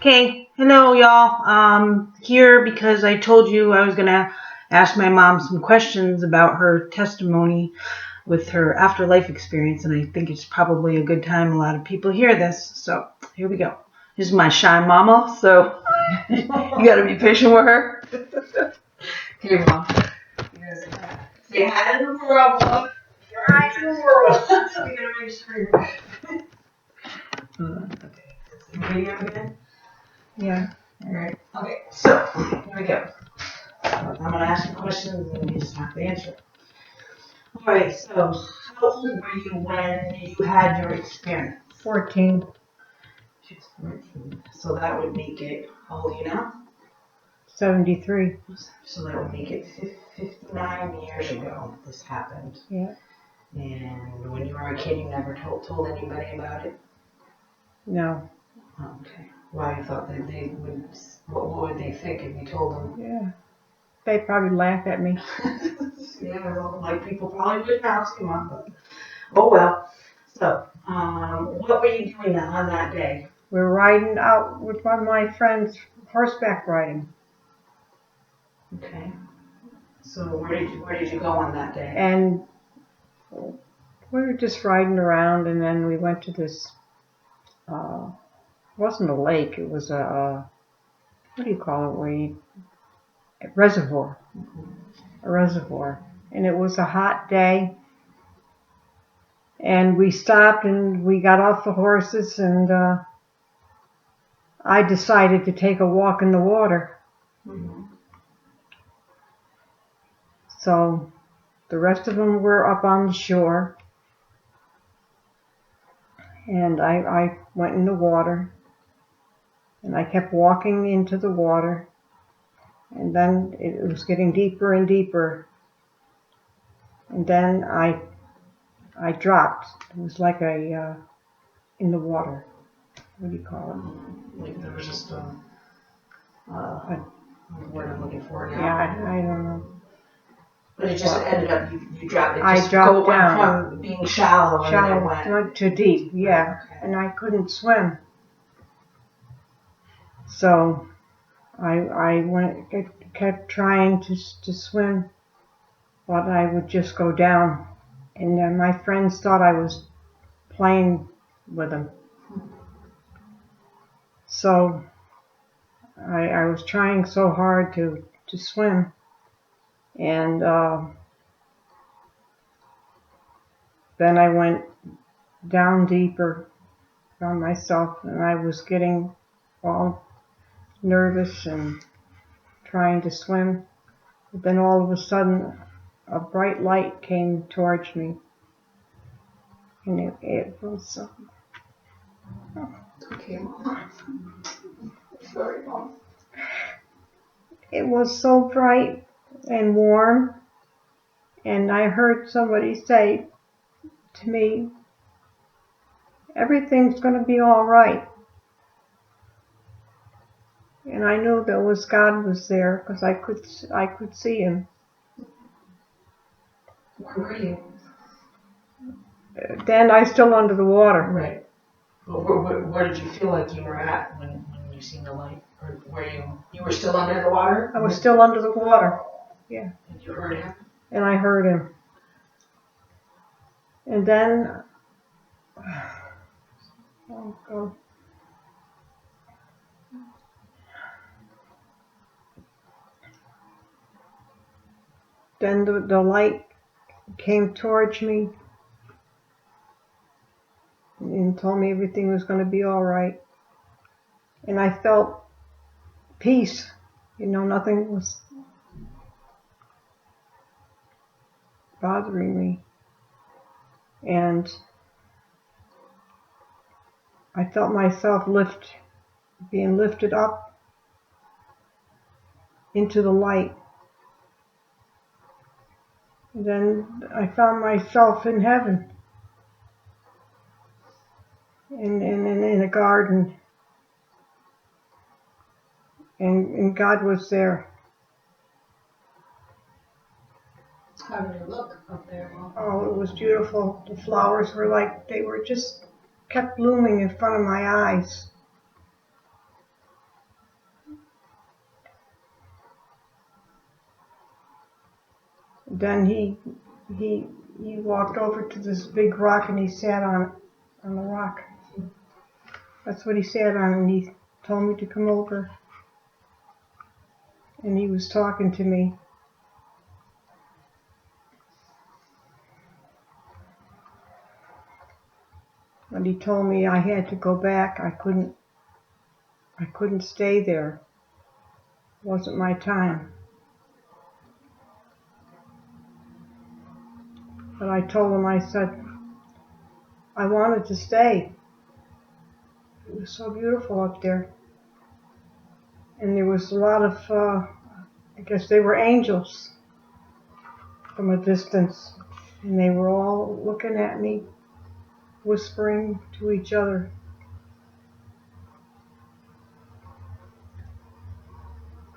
Okay, hello y'all. Here because I told you I was gonna ask my mom some questions about her testimony with her afterlife experience, and I think it's probably a good time a lot of people hear this. So here we go. This is my shy mama, so you gotta be patient with her. Here, mom. Say hi to the world. Hi to the world. We gotta make sure. Okay. Is the video again? Yeah. Alright, okay, so here we go. I'm gonna ask you questions and you just have to answer. Alright, so how old were you when you had your experience? 14. She's 14. So that would make it, how old are you now? 73. So that would make it 59 years ago this happened. Yeah. And when you were a kid, you never told anybody about it? No. Oh, okay. Why you thought that they would, what would they think if you told them? Yeah. They probably laugh at me. Yeah, well, like people probably would now too, Mom, but oh well. So, what were you doing on that day? We're riding out with one of my friends, horseback riding. Okay. So where did you go on that day? And we were just riding around, and then we went to this, it wasn't a lake, it was what do you call it, a reservoir. A reservoir. And it was a hot day. And we stopped and we got off the horses, and I decided to take a walk in the water. Mm-hmm. So the rest of them were up on the shore, and I went in the water, and I kept walking into the water, and then it was getting deeper and deeper, and then I dropped. It was like in the water. What do you call it? Like there was just a word I'm looking for now. Yeah, I don't know. But it just ended up you dropped it. I dropped down. Went from being shallow and then it went to deep, yeah, okay. and I couldn't swim. So I kept trying to swim, but I would just go down. And then my friends thought I was playing with them. So I was trying so hard to swim. And then I went down deeper by myself, and I was getting all nervous and trying to swim. But then all of a sudden, a bright light came towards me. And it was... Okay, Mom. Sorry, Mom. It was so bright and warm, and I heard somebody say to me, "Everything's going to be all right." And I knew that God was there because I could see Him. Where were you? Then I was still under the water. Right. But where did you feel like you were at when you seen the light? Or were you were still under the water? I was still under the water. Yeah. And you heard Him? And I heard Him. And then, oh God. Then the light came towards me and told me everything was going to be all right. And I felt peace. You know, nothing was bothering me. And I felt myself being lifted up into the light. And then I found myself in heaven, in a garden. And God was there. How did it look up there, Mom? Oh, it was beautiful. The flowers were like, they were just kept blooming in front of my eyes. Then he walked over to this big rock and he sat on the rock. That's what he sat on, and he told me to come over. And he was talking to me. And he told me I had to go back. I couldn't stay there. It wasn't my time. But I told him, I said, I wanted to stay. It was so beautiful up there. And there was a lot of, I guess they were angels from a distance. And they were all looking at me, whispering to each other.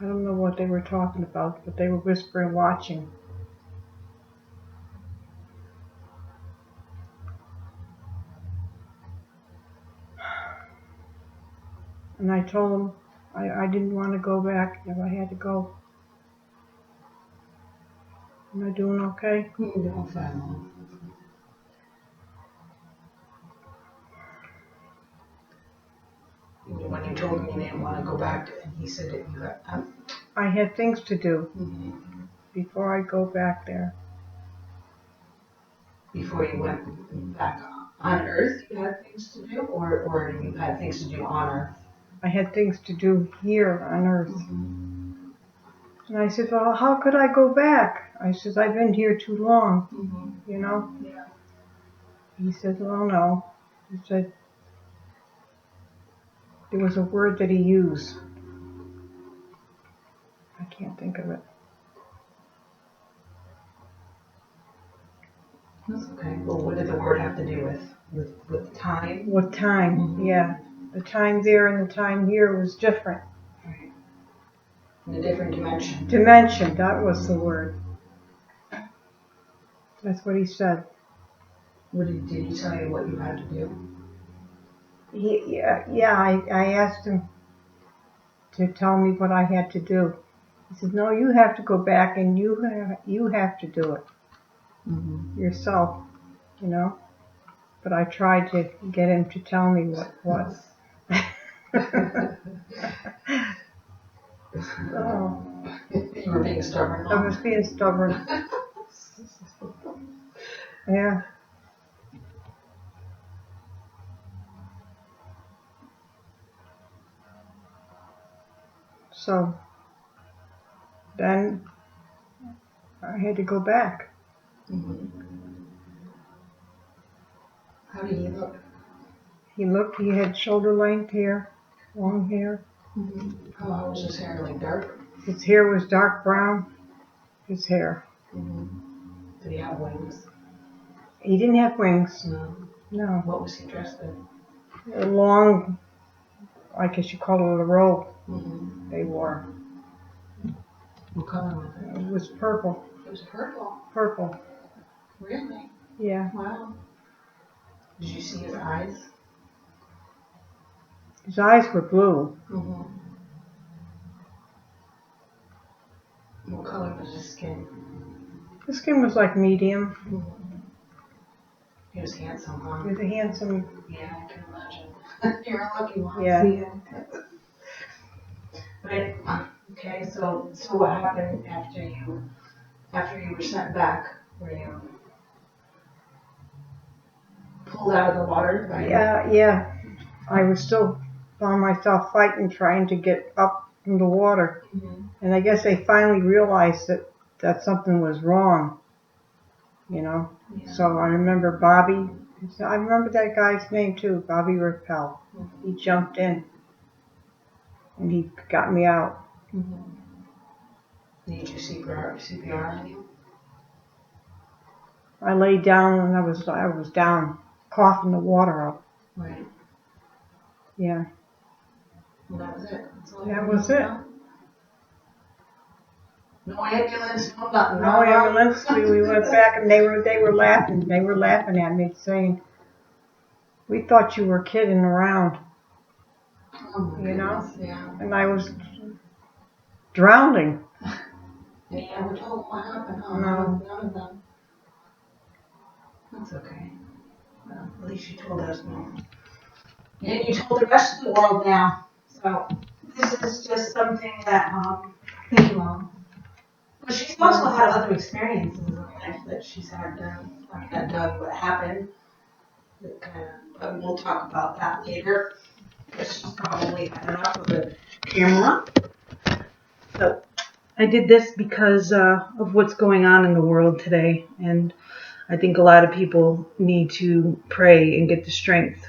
I don't know what they were talking about, but they were whispering, watching. And I told them I didn't want to go back if I had to go. Am I doing okay? You're doing fine, Mom. When you told him you didn't want to go back, and he said that you had. I had things to do Mhm. before I go back there. Before you went back on Earth, you had things to do, or you had things to do on Earth? I had things to do here on Earth. And I said, well, how could I go back? I said, I've been here too long, you know? Yeah. He said, well, no. He said, there was a word that he used. I can't think of it. That's okay. Well, what did the word have to do with time? With time, yeah. The time there and the time here was different. Right. In a different dimension. Dimension, that was the word. That's what he said. What did he tell you what you had to do? I asked him to tell me what I had to do. He said, no, you have to go back and you have to do it yourself, you know. But I tried to get him to tell me what was. Oh, You were being stubborn. I was being stubborn. Yeah. So then I had to go back. How did he look? He had shoulder length hair, long hair. How was his hair? Like dark? His hair was dark brown. His hair. Did he have wings? He didn't have wings. No. No. What was he dressed in? A long, I guess you call it a robe they wore. What color was it? It was purple. It was purple. Purple. Really? Yeah. Wow. Did you see his eyes? His eyes were blue. What color was his skin? His skin was like medium. He was handsome, huh? He was a handsome. Yeah, I can imagine. You're a lucky one. Yeah. But okay, so what happened after you were sent back? Were you pulled out of the water? Yeah. I was still found myself fighting, trying to get up from the water. And I guess they finally realized that something was wrong, you know. Yeah. So I remember Bobby. I remember that guy's name too, Bobby Rappel. He jumped in and he got me out. Did you CPR on you? I lay down and I was down, coughing the water up. Right. Yeah. Well, that was it. That was it. No ambulance, no nothing. No ambulance. We went back and they were laughing. They were laughing at me, saying, "We thought you were kidding around." Oh my You know? goodness, yeah. And I was drowning. And you never told them what happened, huh? No. None of them. That's okay. Well, at least you told us now. And you told the rest of the world now. So this is just something that, thank you, Mom. But she's also had other experiences in life that she's had done. I mean, not done, but happened. That kind of, but we'll talk about that later. Because she's probably had enough of the camera. So I did this because of what's going on in the world today. And I think a lot of people need to pray and get the strength.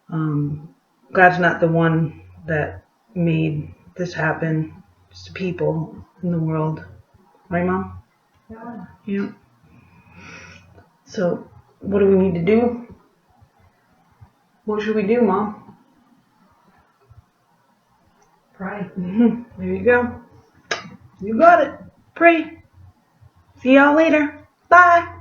God's not the one that made this happen. It's the people in the world. Right, Mom? Yeah. Yeah. So, what do we need to do? What should we do, Mom? Pray. There you go. You got it. Pray. See y'all later. Bye.